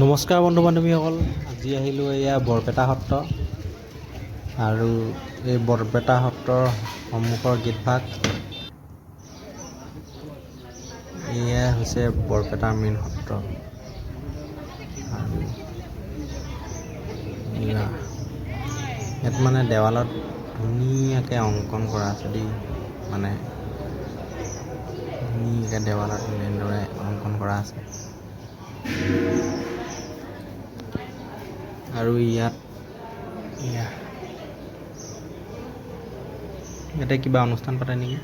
নমস্কাৰ বন্ধু বান্ধৱীসকল, আজি আহিলোঁ এয়া বৰপেটা সত্ৰ আৰু এই বৰপেটা সত্ৰৰ সন্মুখৰ গেটভাগ। এয়া হৈছে বৰপেটাৰ মেইন সত্ৰ আৰু ইয়াত মানে দেৱালত ধুনীয়াকৈ অংকন কৰা আছে দেই, মানে ধুনীয়াকৈ দেৱালত এনেদৰে অংকন কৰা আছে আৰু ইয়াতে কিবা অনুষ্ঠান পাতে নেকি।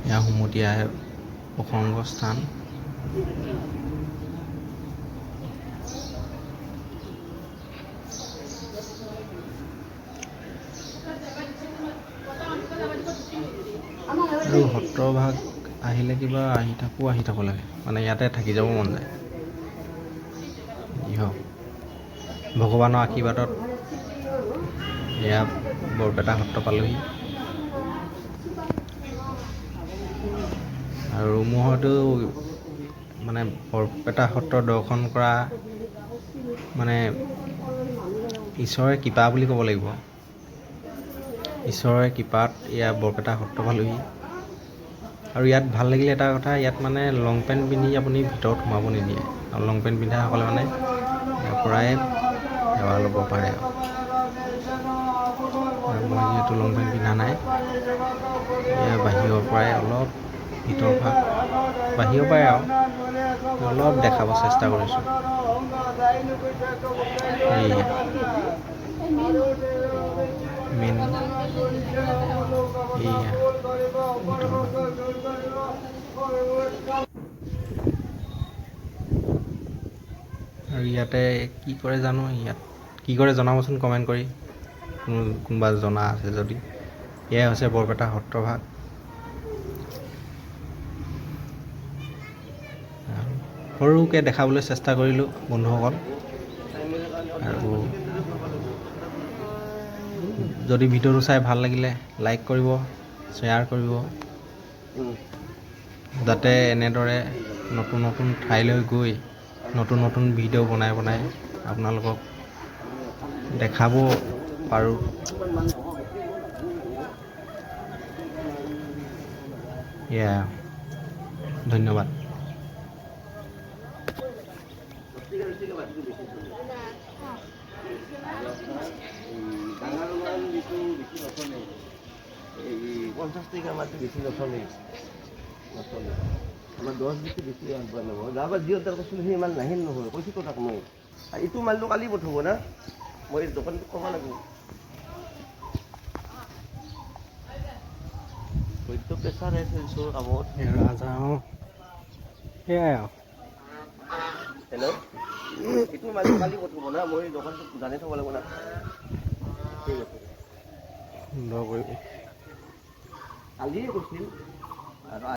এয়া হুমতীয়া প্ৰসংগ স্থান। আৰু সত্ৰভাগ আহিলে কিবা আহি থাকো লাগে, মানে ইয়াতে থাকি যাব মন যায়। হওক ভগৱানৰ আশীৰ্বাদত এয়া বৰপেটা সত্ৰ পালোহি আৰু মোৰ হয়তো মানে বৰপেটা সত্ৰ দৰ্শন কৰা মানে ঈশ্বৰৰে কৃপা বুলি ক'ব লাগিব। ঈশ্বৰৰ কৃপাত এয়া বৰপেটা সত্ৰ পালোহি আৰু ইয়াত ভাল লাগিলে এটা কথা, ইয়াত মানে লং পেণ্ট পিন্ধি আপুনি ভিতৰত সোমাব নিদিয়ে আৰু লং পেণ্ট পিন্ধাসকলে মানে ইয়াৰ পৰাই সেৱা ল'ব পাৰে। আৰু মই যিহেতু লং পেণ্ট পিন্ধা নাই, এয়া বাহিৰৰ পৰাই অলপ ভিতৰ ভাগ বাহিৰৰ পৰাই আৰু অলপ দেখাব চেষ্টা কৰিছোঁ। মেইন আৰু ইয়াতে কি কৰে জানো, ইয়াত কি কৰে জনাবচোন কমেণ্ট কৰি, কোনোবা জনা আছে যদি। এয়াই হৈছে বৰপেটা সত্ৰভাগ। সৰুকৈ দেখাবলৈ চেষ্টা কৰিলোঁ বন্ধুসকল, আৰু যদি ভিডিঅ'টো চাই ভাল লাগিলে লাইক কৰিব, শ্বেয়াৰ কৰিব, যাতে এনেদৰে নতুন নতুন ঠাইলৈ গৈ নতুন নতুন ভিডিঅ' বনাই আপোনালোকক দেখাব পাৰোঁ। ধন্যবাদ। পঞ্চাশ টাকা মাটি বেছি নচলে, আমাৰ 10 বেছি আগবাঢ় নহয়। যাবাৰ যিহত কৈছিলোঁ সি ইমান নাহিল নহয়, কৈছোঁ তাক মই এইটো মালটো কালি পঠাব না, মই দোকানটো ক'ব লাগিব। হয়তো প্ৰেছাৰ চলিছোঁ কামত। হেল্ল', এইটো মালটো কালি পঠাব না, মই দোকানটো জানি থ'ব লাগিব না। ঠিক আছে, সুন্দৰ কৰি কালিয়ে কৈছিল আৰু